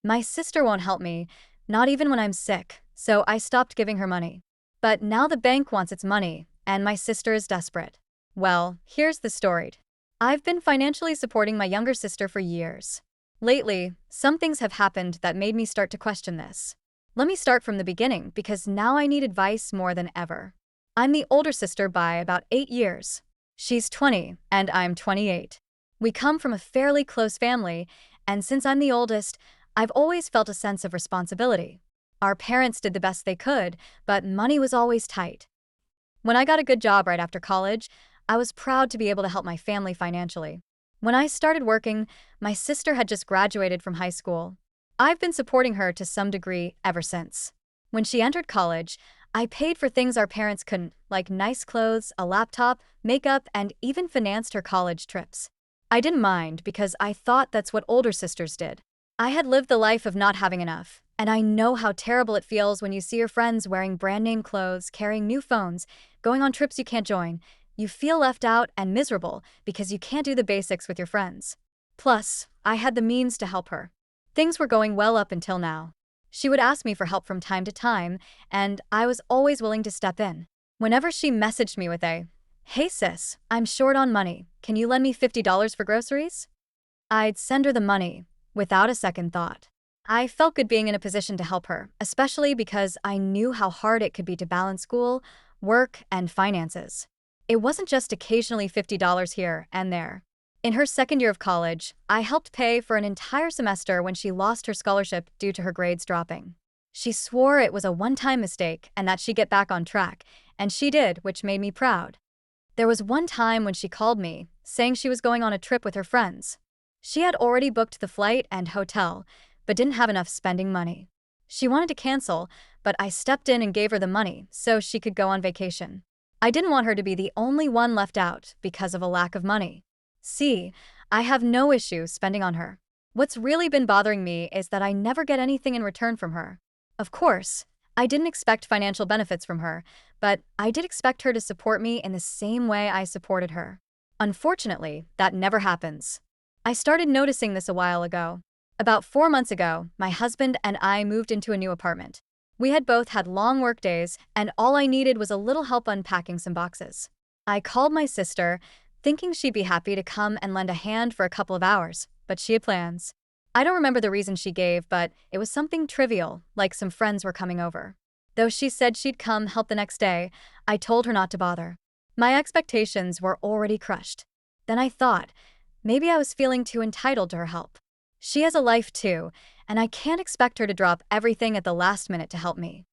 My sister won't help me, not even when I'm sick, so I stopped giving her money. But now the bank wants its money, and my sister is desperate. Well, here's the story. I've been financially supporting my younger sister for years. Lately, some things have happened that made me start to question this. Let me start from the beginning because now I need advice more than ever. I'm the older sister by about 8 years. She's 20 and I'm 28. We come from a fairly close family, and since I'm the oldest, I've always felt a sense of responsibility. Our parents did the best they could, but money was always tight. When I got a good job right after college, I was proud to be able to help my family financially. When I started working, my sister had just graduated from high school. I've been supporting her to some degree ever since. When she entered college, I paid for things our parents couldn't, like nice clothes, a laptop, makeup, and even financed her college trips. I didn't mind because I thought that's what older sisters did. I had lived the life of not having enough, and I know how terrible it feels when you see your friends wearing brand name clothes, carrying new phones, going on trips you can't join. You feel left out and miserable because you can't do the basics with your friends. Plus, I had the means to help her. Things were going well up until now. She would ask me for help from time to time, and I was always willing to step in. Whenever she messaged me with "Hey sis, I'm short on money. Can you lend me $50 for groceries?" I'd send her the money, without a second thought. I felt good being in a position to help her, especially because I knew how hard it could be to balance school, work, and finances. It wasn't just occasionally $50 here and there. In her second year of college, I helped pay for an entire semester when she lost her scholarship due to her grades dropping. She swore it was a one-time mistake and that she'd get back on track, and she did, which made me proud. There was one time when she called me, saying she was going on a trip with her friends. She had already booked the flight and hotel, but didn't have enough spending money. She wanted to cancel, but I stepped in and gave her the money so she could go on vacation. I didn't want her to be the only one left out because of a lack of money. See, I have no issue spending on her. What's really been bothering me is that I never get anything in return from her. Of course, I didn't expect financial benefits from her, but I did expect her to support me in the same way I supported her. Unfortunately, that never happens. I started noticing this a while ago. About 4 months ago, my husband and I moved into a new apartment. We had both had long work days, and all I needed was a little help unpacking some boxes. I called my sister, thinking she'd be happy to come and lend a hand for a couple of hours, but she had plans. I don't remember the reason she gave, but it was something trivial, like some friends were coming over. Though she said she'd come help the next day, I told her not to bother. My expectations were already crushed. Then I thought, maybe I was feeling too entitled to her help. She has a life too, and I can't expect her to drop everything at the last minute to help me.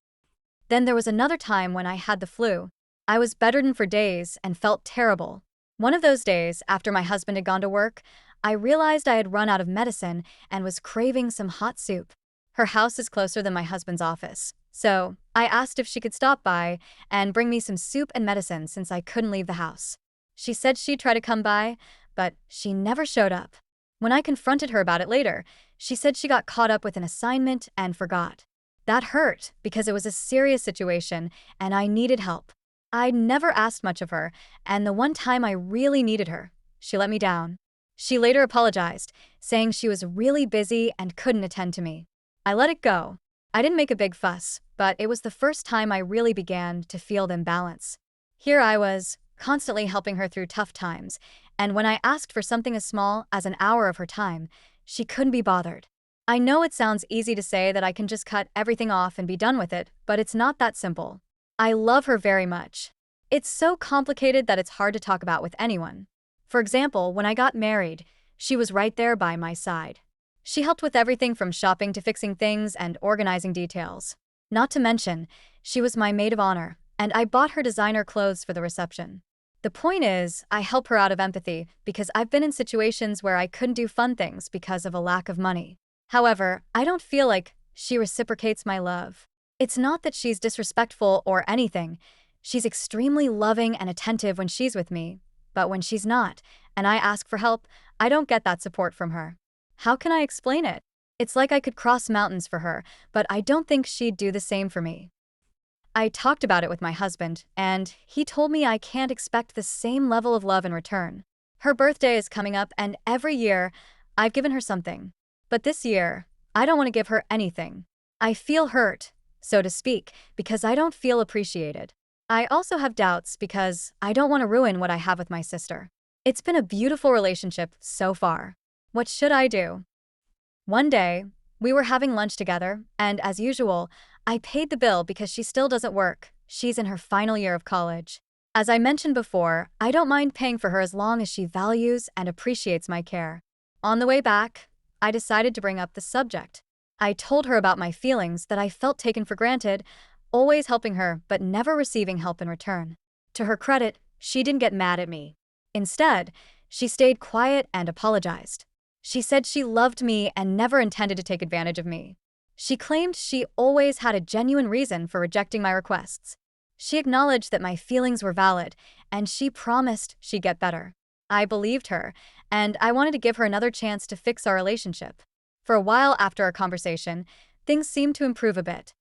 Then there was another time when I had the flu. I was bedridden for days and felt terrible. One of those days, after my husband had gone to work, I realized I had run out of medicine and was craving some hot soup. Her house is closer than my husband's office, so I asked if she could stop by and bring me some soup and medicine since I couldn't leave the house. She said she'd try to come by, but she never showed up. When I confronted her about it later, she said she got caught up with an assignment and forgot. That hurt because it was a serious situation and I needed help. I'd never asked much of her, and the one time I really needed her, she let me down. She later apologized, saying she was really busy and couldn't attend to me. I let it go. I didn't make a big fuss, but it was the first time I really began to feel the imbalance. Here I was, constantly helping her through tough times, and when I asked for something as small as an hour of her time, she couldn't be bothered. I know it sounds easy to say that I can just cut everything off and be done with it, but it's not that simple. I love her very much. It's so complicated that it's hard to talk about with anyone. For example, when I got married, she was right there by my side. She helped with everything from shopping to fixing things and organizing details. Not to mention, she was my maid of honor, and I bought her designer clothes for the reception. The point is, I help her out of empathy because I've been in situations where I couldn't do fun things because of a lack of money. However, I don't feel like she reciprocates my love. It's not that she's disrespectful or anything. She's extremely loving and attentive when she's with me, but when she's not, and I ask for help, I don't get that support from her. How can I explain it? It's like I could cross mountains for her, but I don't think she'd do the same for me. I talked about it with my husband, and he told me I can't expect the same level of love in return. Her birthday is coming up, and every year, I've given her something. But this year, I don't want to give her anything. I feel hurt, so to speak, because I don't feel appreciated. I also have doubts because I don't want to ruin what I have with my sister. It's been a beautiful relationship so far. What should I do? One day, we were having lunch together, and as usual, I paid the bill because she still doesn't work. She's in her final year of college. As I mentioned before, I don't mind paying for her as long as she values and appreciates my care. On the way back, I decided to bring up the subject. I told her about my feelings that I felt taken for granted, always helping her but never receiving help in return. To her credit, she didn't get mad at me. Instead, she stayed quiet and apologized. She said she loved me and never intended to take advantage of me. She claimed she always had a genuine reason for rejecting my requests. She acknowledged that my feelings were valid, and she promised she'd get better. I believed her, and I wanted to give her another chance to fix our relationship. For a while after our conversation, things seemed to improve a bit.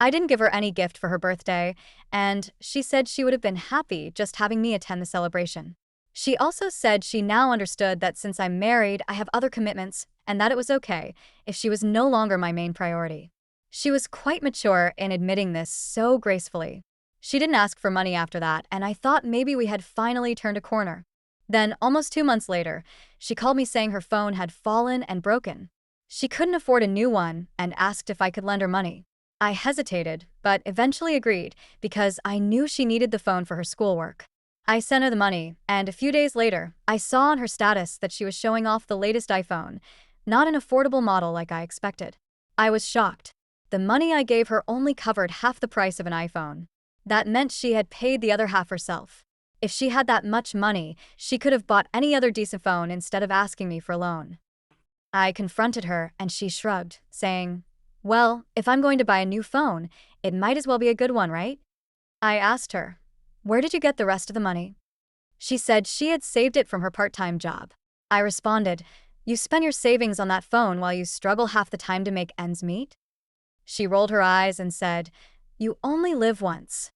I didn't give her any gift for her birthday, and she said she would have been happy just having me attend the celebration. She also said she now understood that since I'm married, I have other commitments, and that it was okay if she was no longer my main priority. She was quite mature in admitting this so gracefully. She didn't ask for money after that, and I thought maybe we had finally turned a corner. Then, almost 2 months later, she called me saying her phone had fallen and broken. She couldn't afford a new one and asked if I could lend her money. I hesitated, but eventually agreed because I knew she needed the phone for her schoolwork. I sent her the money, and a few days later, I saw on her status that she was showing off the latest iPhone, not an affordable model like I expected. I was shocked. The money I gave her only covered half the price of an iPhone. That meant she had paid the other half herself. If she had that much money, she could have bought any other decent phone instead of asking me for a loan. I confronted her, and she shrugged, saying, "Well, if I'm going to buy a new phone, it might as well be a good one, right?" I asked her, "Where did you get the rest of the money?" She said she had saved it from her part-time job. I responded, "You spend your savings on that phone while you struggle half the time to make ends meet?" She rolled her eyes and said, "You only live once."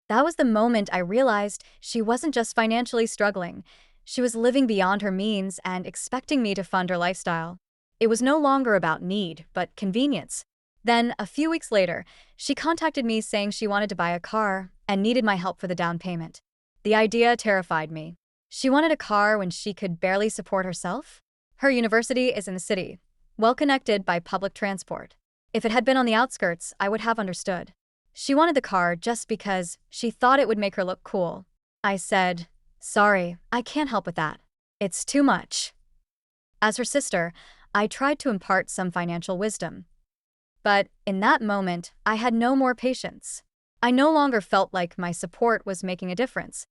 That was the moment I realized she wasn't just financially struggling. She was living beyond her means and expecting me to fund her lifestyle. It was no longer about need, but convenience. Then, a few weeks later, she contacted me saying she wanted to buy a car and needed my help for the down payment. The idea terrified me. She wanted a car when she could barely support herself? Her university is in the city, well connected by public transport. If it had been on the outskirts, I would have understood. She wanted the car just because she thought it would make her look cool. I said, "Sorry, I can't help with that. It's too much." As her sister, I tried to impart some financial wisdom. But in that moment, I had no more patience. I no longer felt like my support was making a difference.